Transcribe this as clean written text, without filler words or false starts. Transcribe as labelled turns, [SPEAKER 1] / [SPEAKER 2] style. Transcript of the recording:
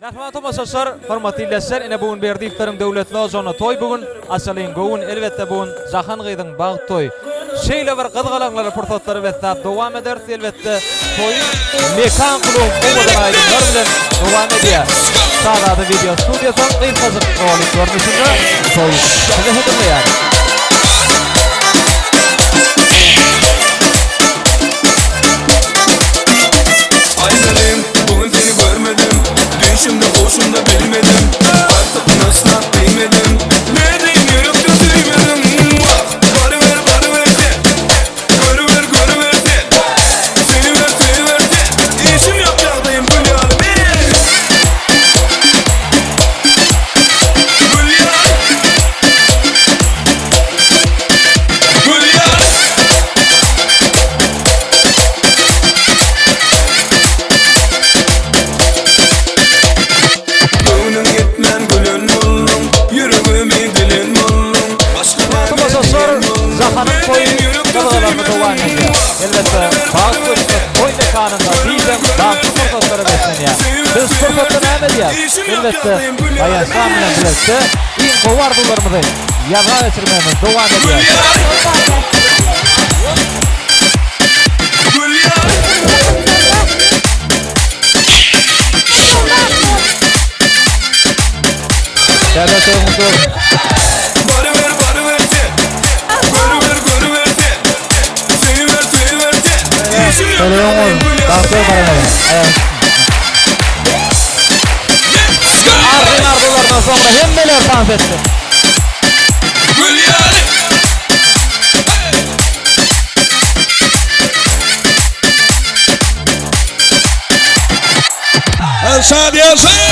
[SPEAKER 1] Rahmat tomaşaşar, hormatly illäsler, ine bugün berdiklerim döwletli ozona toy bugün asalyn gowun elbetde bugün Jahan Gydyň bagy toy. Şeýle bir gyzgalaňlary pursatlary wetlap dowam eder elbetde toy mekan klub obadan aýdymlar bilen dowam edýär. Sadada video studiýasyň gyzgazyk roly görmüşinde toy size hediyelär.
[SPEAKER 2] Şimdi hoşumda bilmedim, artık nasıl bilmedim. Ne diyeyim yürekte duymadım. Barı ver de, görü ver de. Seni ver de, işim yapacaktayım Hülya.
[SPEAKER 1] Jahan'ın toyu kabalarını dowam edýär. Elbetde bagy toy mekanynda bilen dansy pursatlara besleniýär. Biz pursatdan näme edýär? Elbetde aýaşan bilen birlikde iň gowardylarymyzy ýaga geçirmemiz dowam edýär. Ardılardan sonra hemmeler dans etti.
[SPEAKER 2] Elşad Yasin!